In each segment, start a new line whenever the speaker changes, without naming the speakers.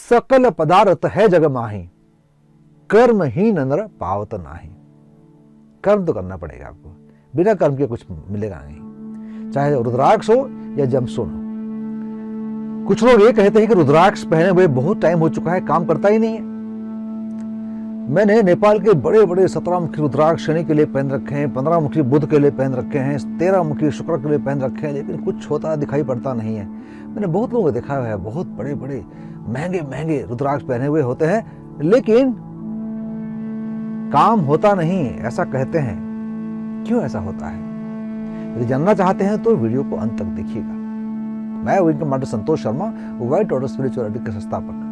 सकल पदार्थ है जग माही, कर्म ही नर पावत नाही। कर्म तो करना पड़ेगा आपको, बिना कर्म के कुछ मिलेगा नहीं, चाहे रुद्राक्ष हो या जमसून हो। कुछ लोग ये कहते हैं कि रुद्राक्ष पहने हुए बहुत टाइम हो चुका है, काम करता ही नहीं है। मैंने नेपाल के बड़े बड़े 17 मुखी रुद्राक्ष शनि के लिए पहन रखे हैं, 15 मुखी बुध के लिए पहन रखे हैं, 13 मुखी शुक्र के लिए पहन रखे हैं, लेकिन कुछ होता दिखाई पड़ता नहीं है। मैंने बहुत लोगों को देखा है, बहुत बड़े बड़े महंगे महंगे रुद्राक्ष पहने हुए होते हैं, लेकिन काम होता नहीं, ऐसा कहते हैं। क्यों ऐसा होता है? यदि जानना चाहते हैं तो वीडियो को अंत तक देखिएगा। मैं wing commander Santosh Sharma, white order spirituality के संस्थापक।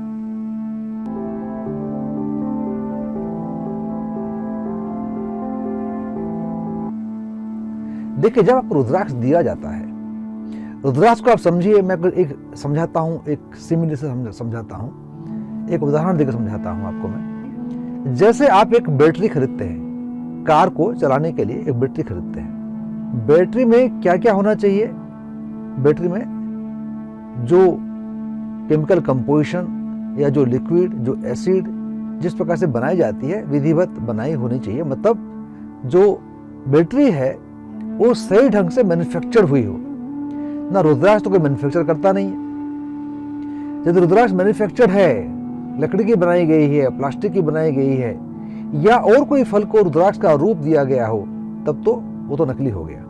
देखिए, जब आपको रुद्राक्ष दिया जाता है, रुद्राक्ष को आप समझिए, मैं एक समझाता हूं, एक सिमिली से समझाता हूं, एक उदाहरण देकर समझाता हूं आपको मैं। जैसे आप एक बैटरी खरीदते हैं, कार को चलाने के लिए एक बैटरी खरीदते हैं। बैटरी में क्या क्या होना चाहिए? बैटरी में जो केमिकल कंपोजिशन या जो लिक्विड, जो एसिड जिस प्रकार से बनाई जाती है, विधिवत बनाई होनी चाहिए। मतलब जो बैटरी है वो सही ढंग से मैन्युफैक्चर हुई हो ना। रुद्राक्ष तो कोई मैन्युफैक्चर करता नहीं है। यदि रुद्राक्ष मैन्युफैक्चर है, लकड़ी की बनाई गई है, प्लास्टिक की बनाई गई है, या और कोई फल को रुद्राक्ष का रूप दिया गया हो, तब तो वो तो नकली हो गया।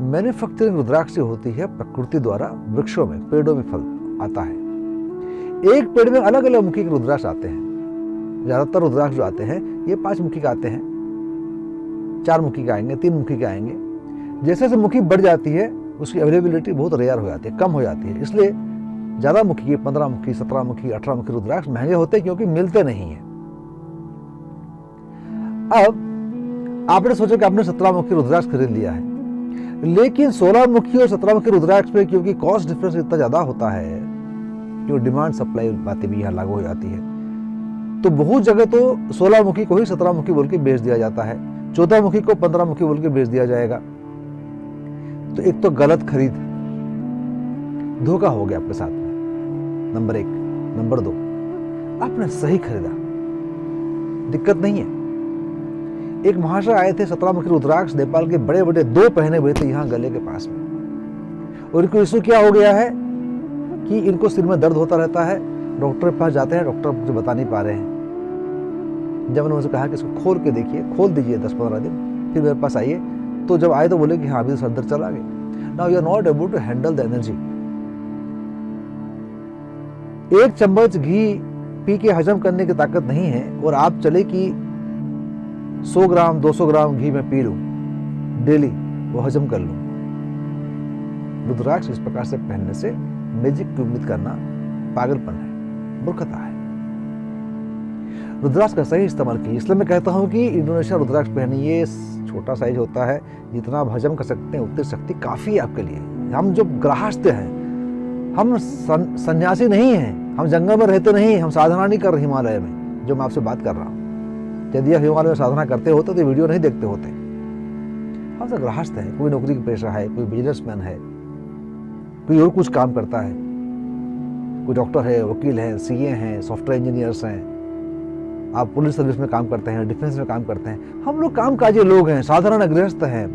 मैन्युफैक्चरिंग रुद्राक्ष से होती है प्रकृति द्वारा। वृक्षों में, पेड़ों में फल आता है। एक पेड़ में अलग अलग मुखी के रुद्राक्ष आते हैं। ज्यादातर रुद्राक्ष जो आते हैं ये 5 मुखी के आते हैं, 4 मुखी के आएंगे, 3 मुखी के आएंगे। जैसे जैसे मुखी बढ़ जाती है उसकी अवेलेबिलिटी बहुत रेयर हो जाती है, कम हो जाती है। इसलिए ज्यादा मुखी के 15 मुखी, 17 मुखी, 18 मुखी रुद्राक्ष महंगे होते हैं, क्योंकि मिलते नहीं है। अब आपने सोचा कि आपने 17 मुखी रुद्राक्ष खरीद लिया है, लेकिन 16 मुखी और 17 मुखी रुद्राक्ष में क्योंकि कॉस्ट डिफरेंस इतना ज्यादा होता है, क्योंकि डिमांड सप्लाई बातें भी यहाँ लागू हो जाती है, तो बहुत जगह तो 16 मुखी को ही 17 मुखी बोल के बेच दिया जाता है, 14 मुखी को 15 मुखी बोल के बेच दिया जाएगा। तो एक तो गलत खरीद, धोखा हो गया आपके साथ में, नंबर 1। नंबर 2, आपने सही खरीदा, दिक्कत नहीं है। एक महाशय आए थे, 17 मुखी रुद्राक्ष नेपाल के बड़े बड़े 2 पहने हुए थे यहाँ गले के पास में, और इनको इशू क्या हो गया है कि इनको सिर में दर्द होता रहता है। डॉक्टर के पास जाते हैं, डॉक्टर मुझे बता नहीं पा रहे हैं। जब मैंने उनसे कहा कि इसको खोल के देखिए, खोल दीजिए 10-15 दिन, फिर मेरे पास आइए, तो जब आए तो बोले कि हाँ, अभी तो सर दर्द चला गया। Now you are not able to handle the energy. 1 चम्मच घी पी के हजम करने की ताकत नहीं है, और आप चले कि 100 ग्राम 200 ग्राम घी में पी लूं डेली, वो हजम कर लूं। रुद्राक्ष इस प्रकार से पहनने से मैजिक की उम्मीद करना पागलपन है, मूर्खता है। रुद्राक्ष का सही इस्तेमाल कीजिए। इसलिए मैं कहता हूं कि इंडोनेशिया रुद्राक्ष पहनिए। छोटा साइज होता है, जितना आप हजम कर सकते हैं उतनी शक्ति काफी है आपके लिए। हम जो गृहस्थ हैं, हम सन्यासी नहीं हैं, हम जंगल में रहते नहीं, हम साधना नहीं कर रहे हिमालय में, जो मैं आपसे बात कर रहा हूँ। यदि आप हिमालय में साधना करते होते तो वीडियो नहीं देखते होते। हम सब गृहस्थ हैं, कोई नौकरी का पेशा है, कोई बिजनेसमैन है, कोई और कुछ काम करता है, कोई डॉक्टर है, वकील है, सीए हैं, सॉफ्टवेयर इंजीनियर्स हैं, आप पुलिस सर्विस में काम करते हैं, डिफेंस में काम करते हैं। हम लोग कामकाजी लोग हैं, साधारण गृहस्थ हैं।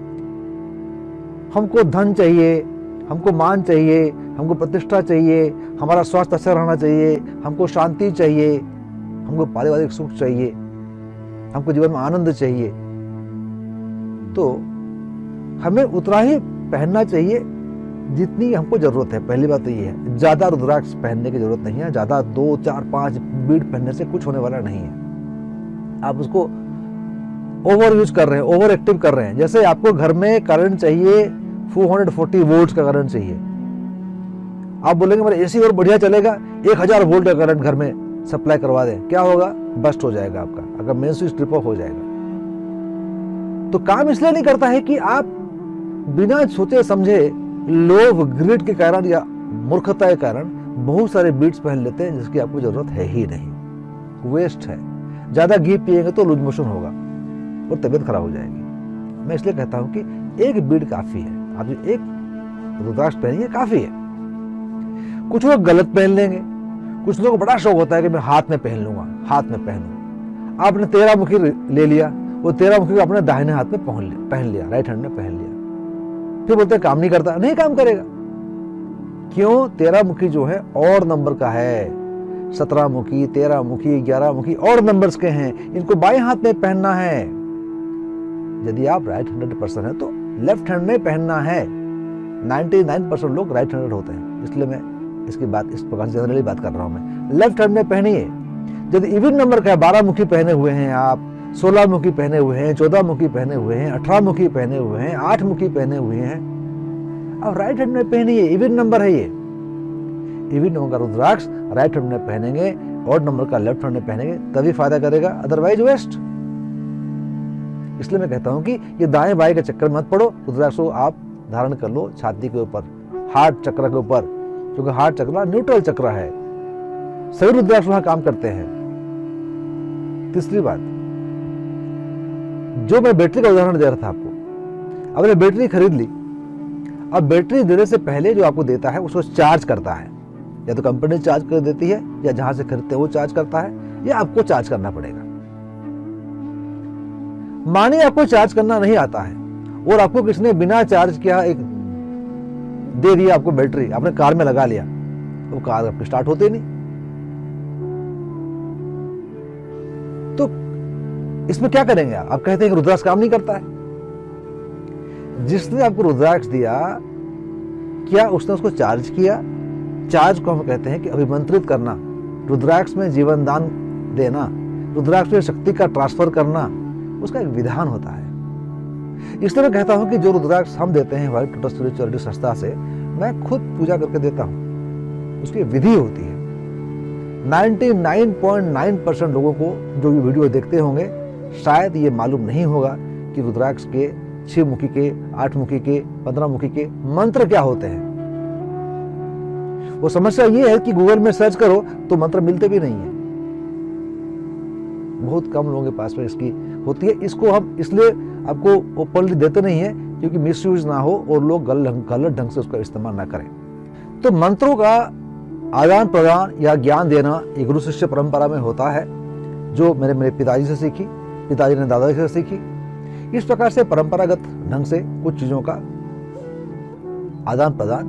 हमको धन चाहिए, हमको मान चाहिए, हमको प्रतिष्ठा चाहिए, हमारा स्वास्थ्य अच्छा रहना चाहिए, हमको शांति चाहिए, हमको पारिवारिक सुख चाहिए, हमको जीवन में आनंद चाहिए। तो हमें उतना ही पहनना चाहिए जितनी हमको जरूरत है। पहली बात तो ये है, ज्यादा रुद्राक्ष पहनने की जरूरत नहीं है। ज्यादा 2, 4, 5 बीड पहनने से कुछ होने वाला नहीं है। आप उसको ओवर यूज कर रहे हैं, ओवर एक्टिव कर रहे हैं। जैसे आपको घर में करंट चाहिए 440 वोल्ट का करंट चाहिए, आप बोलेंगे मेरा एसी और बढ़िया चलेगा, 1000 वोल्ट का करंट घर में सप्लाई करवा दें, क्या होगा? बस्ट हो जाएगा आपका, अगर मेन स्विच ट्रिप ऑफ हो जाएगा। तो काम इसलिए नहीं करता है कि आप बिना सोचे समझे, लोभ, ग्रिड के कारण या मूर्खता के कारण बहुत सारे बीट्स पहन लेते हैं जिसकी आपको जरूरत है ही नहीं, वेस्ट है। ज्यादा घी पिएंगे तो लूज मोशन होगा और तबीयत खराब हो जाएगी। मैं इसलिए कहता हूं कि एक बीड काफी है। आप जो एक रुद्राक्ष पहनिए काफी है। कुछ लोग गलत पहन लेंगे, कुछ लोगों को बड़ा शौक होता है कि मैं हाथ में पहन लूंगा, हाथ में पहनूं। आपने 13 मुखी ले लिया, वो 13 मुखी को अपने दाहिने हाथ में पहन लिया, राइट हैंड में पहन लिया, फिर बोलते हैं काम नहीं करता। नहीं काम करेगा। क्यों? 13 मुखी जो है और नंबर का है, 17 मुखी, 13 मुखी, 11 मुखी और नंबर्स के हैं। इनको बाएं हाथ में पहनना है। यदि आप राइट हैंडेड पर्सन है तो लेफ्ट हैंड में पहनना है। 99% लोग राइट हैंडेड होते हैं, इसलिए मैं इसकी बात इस प्रकार से जनरली बात कर रहा हूं। मैं लेफ्ट हैंड में पहनिए। यदि इवन नंबर का 12 मुखी पहने हुए हैं आप, 16 मुखी पहने हुए हैं, 14 मुखी पहने हुए हैं, 18 मुखी पहने हुए हैं, 8 मुखी पहने हुए हैं, अब राइट हैंड में पहनिए। इवन नंबर है ये। इवन नंबर का रुद्राक्ष राइट हैंड में पहनेंगे और नंबर का लेफ्ट हैंड में पहनेंगे, तभी फायदा करेगा, अदरवाइज वेस्ट। इसलिए मैं कहता हूं कि ये दाएं बाएं के चक्कर मत पड़ो। रुद्राक्ष को आप धारण कर लो छाती के ऊपर, हार्ट चक्र के ऊपर, क्योंकि हार्ट चक्र न्यूट्रल चक्र है। सभी रुद्राक्ष वहां काम करते हैं। तीसरी बात, जो मैं बैटरी का उदाहरण दे रहा था आपको, आपने बैटरी खरीद ली। अब बैटरी देने से पहले जो आपको देता है उसको चार्ज करता है। या तो कंपनी चार्ज कर देती है, या जहां से खरीदते हैं वो चार्ज करता है, या आपको चार्ज करना पड़ेगा। मानिए आपको चार्ज करना नहीं आता है और आपको किसने बिना चार्ज किया एक दे दिया आपको बैटरी, आपने कार में लगा लिया, तो कार आपकी स्टार्ट होती नहीं। तो इसमें क्या करेंगे आप कहते हैं कि रुद्राक्ष काम नहीं करता है। जिसने आपको रुद्राक्ष दिया, क्या उसने उसको चार्ज किया? चार्ज को हम कहते हैं कि अभिमंत्रित करना, रुद्राक्ष में जीवन दान देना, रुद्राक्ष में शक्ति का ट्रांसफर करना, उसका एक विधान होता है। इसलिए मैं कहता हूं कि जो रुद्राक्ष हम देते हैं व्हाइट लोटस स्पिरिचुअलिटी संस्था से, मैं खुद पूजा करके देता हूं। उसकी विधि होती है। 99.9% लोगों को जो ये वीडियो देखते होंगे शायद ये मालूम नहीं होगा कि रुद्राक्ष के 6 मुखी के, 8 मुखी के, 15 मुखी के मंत्र क्या होते हैं। वो समस्या ये है कि गूगल में सर्च करो तो मंत्र मिलते भी नहीं है। बहुत कम लोगों के पास में इसकी होती है। इसको हम इसलिए आपको ओपनली देते नहीं है क्योंकि मिसयूज ना हो और लोग गलत ढंग से उसका इस्तेमाल ना करें। तो मंत्रों का आदान प्रदान या ज्ञान देना एक गुरु शिष्य परंपरा में होता है, जो मेरे पिताजी से सीखी, पिताजी ने दादाजी से सीखी। इस प्रकार से परंपरागत ढंग से कुछ चीजों का आदान प्रदान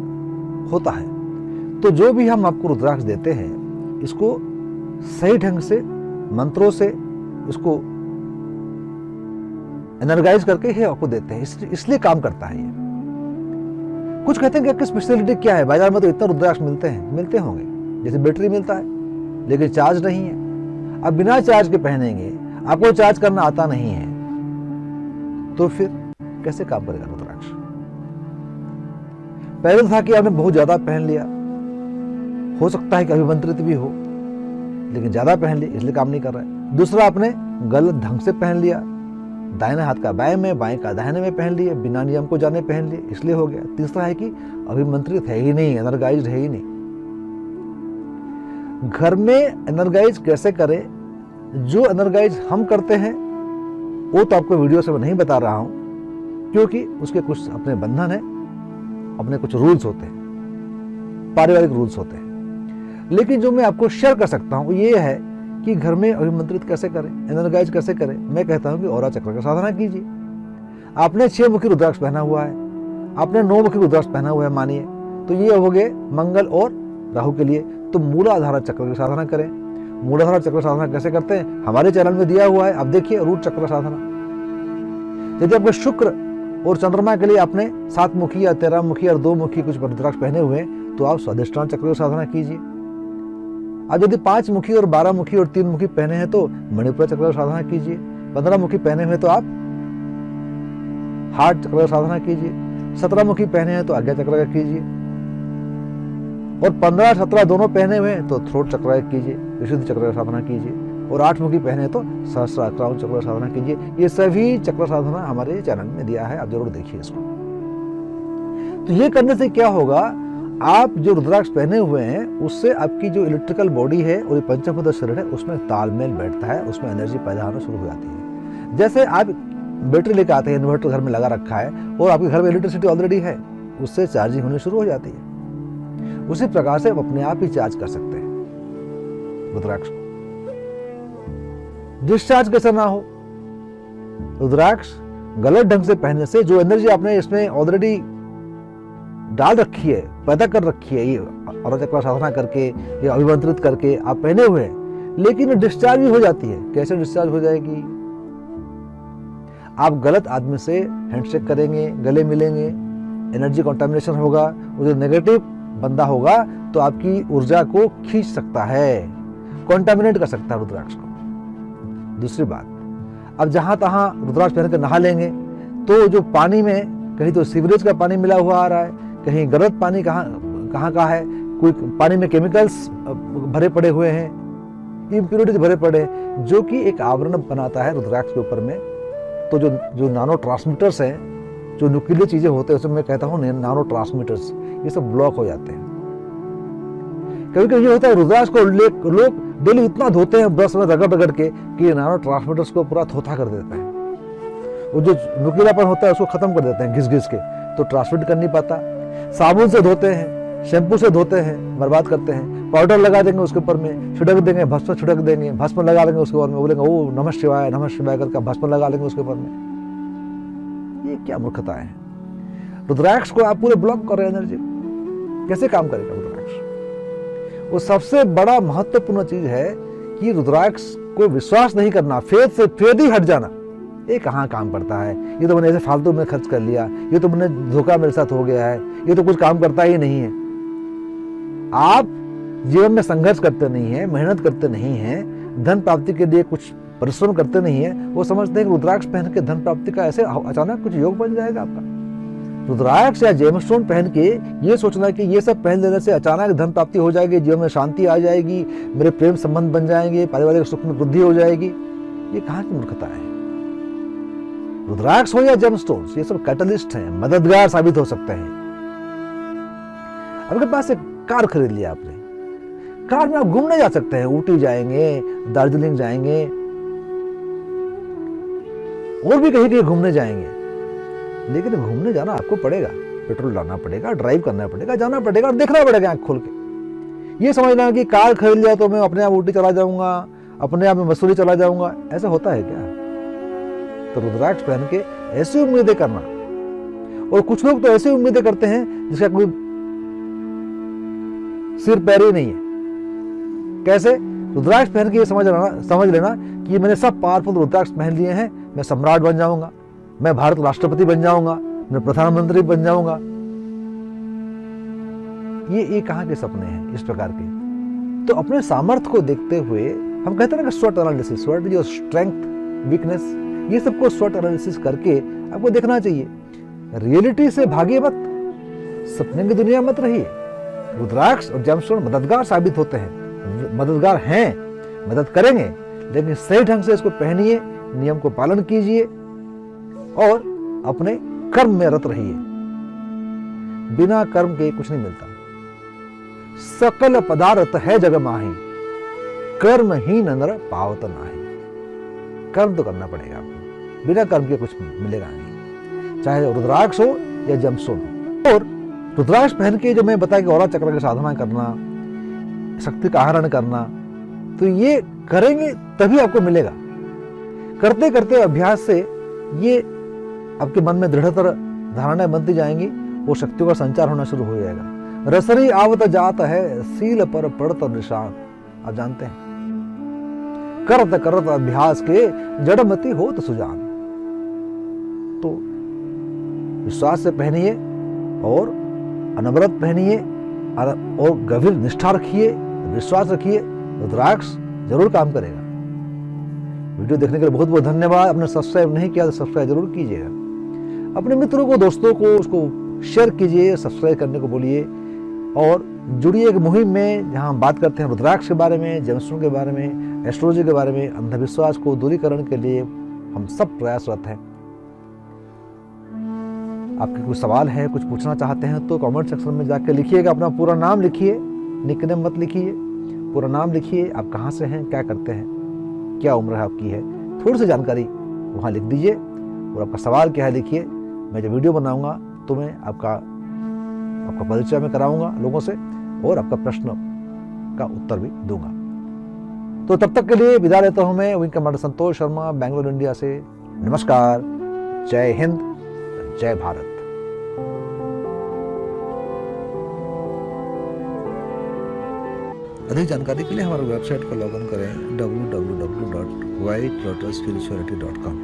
होता है। तो जो भी हम आपको रुद्राक्ष देते हैं, इसको सही ढंग से मंत्रों से इसको एनर्जाइज करके ही आपको देते हैं, इसलिए काम करता है ये। कुछ कहते हैं कि स्पेशलिटी क्या है, बाजार में तो इतना रुद्राक्ष मिलते होंगे, जैसे बैटरी मिलता है, लेकिन चार्ज नहीं है। अब बिना चार्ज के पहनेंगे, आपको चार्ज करना आता नहीं है, तो फिर कैसे काम करेगा रुद्राक्ष? पहले था कि आपने बहुत ज्यादा पहन लिया, हो सकता है कि अभिमंत्रित भी हो, लेकिन ज्यादा पहन लिया इसलिए काम नहीं कर रहा है। दूसरा, आपने गलत ढंग से पहन लिया, दाहिने हाथ का बाएं में, बाएं का दाहिने में पहन लिए, बिना नियम को जाने पहन लिए, इसलिए हो गया। तीसरा है कि अभिमंत्रित है ही नहीं, एनर्जाइज्ड है ही नहीं। घर में एनर्जाइज कैसे करें? जो एनर्जाइज हम करते हैं वो तो आपको वीडियो से मैं नहीं बता रहा हूं, क्योंकि उसके कुछ अपने बंधन है, अपने कुछ रूल्स होते हैं, पारिवारिक रूल्स होते हैं। लेकिन जो मैं आपको शेयर कर सकता हूं ये है कि घर में अभिमंत्रित कैसे करें, एनर्जाइज कैसे करें। मैं कहता हूं कि औरा चक्र का साधना कीजिए। आपने 6 मुखी रुद्राक्ष पहना हुआ है, आपने 9 मुखी रुद्राक्ष पहना हुआ है मानिए, तो ये हो गए मंगल और राहु के लिए। तो मूलाधारा चक्र की साधना करें। मूलाधारा चक्र साधना कैसे करते हैं, हमारे चैनल में दिया हुआ है, आप देखिए, रूट चक्र साधना। यदि आपके शुक्र और चंद्रमा के लिए आपने 7 मुखी या 13 मुखी और 2 मुखी कुछ रुद्राक्ष पहने हुए हैं, तो आप स्वाधिष्ठान चक्र की साधना कीजिए। अब यदि 5 मुखी और 12 मुखी और 3 मुखी पहने हैं तो मणिपुर चक्र की साधना कीजिए। 15 मुखी पहने हुए तो आप हार्ट चक्र की साधना कीजिए। 17 मुखी पहने हैं तो आज्ञा चक्र का कीजिए, और 15, 17 दोनों पहने हुए हैं तो थ्रोट चक्र का कीजिए, विशुद्ध चक्र की साधना कीजिए। और 8 मुखी पहने तो सहस्त्राक्राउन चक्र की साधना कीजिए। ये सभी चक्र साधना हमारे चैनल में दिया है, आप जरूर देखिए इसको। तो ये करने से क्या होगा, आप जो रुद्राक्ष पहने हुए हैं उससे आपकी जो इलेक्ट्रिकल बॉडी है और पंचभूत शरीर है उसमें तालमेल बैठता है, उसमें एनर्जी पैदा होना शुरू हो जाती है। जैसे आप बैटरी लेकर आते हैं, इन्वर्टर घर में लगा रखा है और आपके घर में इलेक्ट्रिसिटी ऑलरेडी है, उससे चार्जिंग होनी शुरू हो जाती है। उसी प्रकार से आप अपने आप ही चार्ज कर सकते हैं। रुद्राक्ष को। डिस्चार्ज कैसा ना हो, रुद्राक्ष गलत ढंग से पहनने से जो एनर्जी आपने इसमें ऑलरेडी डाल रखी है, पैदा कर रखी है, ये और चक्र साधना करके या अभिमंत्रित करके आप पहने हुए हैं, लेकिन डिस्चार्ज भी हो जाती है। कैसे डिस्चार्ज हो जाएगी? आप गलत आदमी से हैंडशेक करेंगे, गले मिलेंगे, एनर्जी कंटामिनेशन होगा, वो जो नेगेटिव बंदा होगा तो आपकी ऊर्जा को खींच सकता है, कंटामिनेट कर सकता है रुद्राक्ष को। दूसरी बात, अब जहां तहां रुद्राक्ष पहन कर नहा लेंगे तो जो पानी में कहीं तो सीवरेज का पानी मिला हुआ आ रहा है, कहीं गलत पानी कहाँ का है, कोई पानी में केमिकल्स भरे पड़े हुए हैं, इम्प्योरिटीज भरे पड़े हैं, जो कि एक आवरण बनाता है रुद्राक्ष के ऊपर में। तो जो नानो ट्रांसमीटर्स हैं, जो नुकीली चीजें होते हैं, उसमें मैं कहता हूँ नानो ट्रांसमीटर्स, ये सब ब्लॉक हो जाते हैं। कभी कभी ये होता है रुद्राक्ष को लोग डेली इतना धोते हैं ब्रश में रगड़ के कि नानो ट्रांसमीटर्स को पूरा थोथा कर देते हैं, वो जो नुकीलापन होता है उसको खत्म कर देते हैं घिस के, तो ट्रांसमिट कर नहीं पाता। साबुन से धोते हैं, शैम्पू से धोते हैं, बर्बाद करते हैं, पाउडर लगा देंगे उसके ऊपर में, छिड़क देंगे, भस्म छिड़क देंगे, भस्म लगा लेंगे उसके ऊपर में, बोलेंगे ओ नमः शिवाय करके भस्म लगा लेंगे उसके ऊपर में। ये क्या मूर्खता है? रुद्राक्ष को आप पूरे ब्लॉक कर रहे हैं एनर्जी, कैसे काम करेगा रुद्राक्ष? वो सबसे बड़ा महत्वपूर्ण चीज है कि रुद्राक्ष को विश्वास नहीं करना, फेद ही हट जाना। ये कहाँ काम करता है, ये तो मैंने ऐसे फालतू में खर्च कर लिया, ये तो मैंने धोखा मेरे साथ हो गया है, ये तो कुछ काम करता ही नहीं है। आप जीवन में संघर्ष करते नहीं है, मेहनत करते नहीं है, धन प्राप्ति के लिए कुछ परिश्रम करते नहीं है, वो समझते हैं कि रुद्राक्ष पहन के धन प्राप्ति का ऐसे अचानक कुछ योग बन जाएगा आपका। रुद्राक्ष या जेमस्टोन पहन के ये सोचना कि ये सब पहन लेने से अचानक धन प्राप्ति हो जाएगी, जीवन में शांति आ जाएगी, मेरे प्रेम संबंध बन जाएंगे, पारिवारिक सुख में वृद्धि हो जाएगी, ये कहाँ की मूर्खता है? रुद्राक्ष हो या जेमस्टोन्स, ये सब कैटलिस्ट हैं, मददगार साबित हो सकते हैं। आपके पास एक कार खरीद लिया आपने, कार में आप घूमने जा सकते हैं, ऊटी जाएंगे, दार्जिलिंग जाएंगे, और भी कहीं घूमने जाएंगे, लेकिन घूमने जाना आपको पड़ेगा, पेट्रोल डालना पड़ेगा, ड्राइव करना पड़ेगा, जाना पड़ेगा और देखना पड़ेगा आंख खोल के। ये समझना कि कार खरीद लिया तो मैं अपने आप ऊटी चला जाऊंगा, अपने आप में मसूरी चला जाऊंगा, ऐसा होता है क्या? तो रुद्राक्ष पहन के ऐसी उम्मीदें करना, और कुछ लोग तो ऐसी उम्मीदें करते हैं जिसका कोई सिर पैर ही नहीं है। कैसे? रुद्राक्ष पहन के ये समझ लेना कि मैंने सब पावरफुल रुद्राक्ष पहन लिए हैं, मैं सम्राट बन जाऊंगा, मैं भारत राष्ट्रपति बन जाऊंगा, मैं प्रधानमंत्री बन जाऊंगा। ये कहाँ के सपने हैं इस प्रकार के? तो अपने सामर्थ्य को देखते हुए हम कहते हैं ना कि स्वॉट analysis, what is your strength, weakness, ये सबको स्वॉट एनालिसिस करके आपको देखना चाहिए। रियलिटी से भागिए मत, सपने की दुनिया मत रहिए। रुद्राक्ष और जेमस्टोन मददगार साबित होते हैं, मददगार हैं, मदद करेंगे, लेकिन सही ढंग से इसको पहनिए, नियम को पालन कीजिए और अपने कर्म में रत रहिए। बिना कर्म के कुछ नहीं मिलता। सकल पदार्थ है जग माही, कर्म ही नर पावत नाही। कर्म तो करना पड़ेगा आपको, बिना कर्म के कुछ मिलेगा नहीं, चाहे रुद्राक्ष हो या जेमस्टोन हो। और रुद्राक्ष पहन के जो मैं बताया कि औरा चक्र की साधना करना, शक्ति का आहरण करना, तो ये करेंगे तभी आपको मिलेगा। करते करते अभ्यास से ये आपके मन में दृढ़तर धारणाएं बनती जाएंगी, वो शक्तियों का संचार होना शुरू हो जाएगा। रसरी आवत जात है, सील पर पड़त निशान। आप जानते हैं, करत करत अभ्यास के जड़मति होत सुजान। तो विश्वास से पहनिए और अनवरत पहनिए और गंभीर निष्ठा रखिए, विश्वास रखिए, रुद्राक्ष जरूर काम करेगा। वीडियो देखने के लिए बहुत बहुत धन्यवाद। आपने सब्सक्राइब नहीं किया तो सब्सक्राइब जरूर कीजिएगा। अपने मित्रों को, दोस्तों को उसको शेयर कीजिए, सब्सक्राइब करने को बोलिए और जुड़िए एक मुहिम में जहां हम बात करते हैं रुद्राक्ष के बारे में, जेमस्टोन के बारे में, एस्ट्रोलॉजी के बारे में, अंधविश्वास को दूरीकरण के लिए हम सब प्रयासरत हैं। आपके कुछ सवाल है, कुछ पूछना चाहते हैं तो कमेंट सेक्शन में जाकर लिखिएगा। अपना पूरा नाम लिखिए, निकनेम मत लिखिए, पूरा नाम लिखिए, आप कहाँ से हैं, क्या करते हैं, क्या उम्र है आपकी है, थोड़ी सी जानकारी वहाँ लिख दीजिए और आपका सवाल क्या है लिखिए। मैं जब वीडियो बनाऊंगा तो मैं आपका परिचय में कराऊंगा लोगों से और आपका प्रश्न का उत्तर भी दूंगा। तो तब तक के लिए विदा लेता हूँ मैं wing commander Santosh Sharma, Bengaluru India से। नमस्कार, जय हिंद, जय भारत। अधिक जानकारी के लिए हमारे वेबसाइट पर लॉग इन करें www.whitelotusspirituality.com।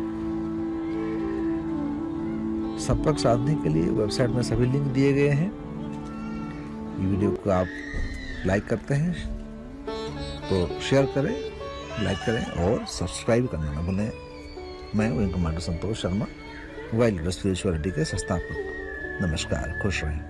संपर्क साधने के लिए वेबसाइट में सभी लिंक दिए गए हैं। ये वीडियो को आप लाइक करते हैं तो शेयर करें, लाइक करें और सब्सक्राइब करना ना भूलें। मैं wing commander Santosh Sharma, wild lotus spirituality के संस्थापक। नमस्कार, खुश रहें।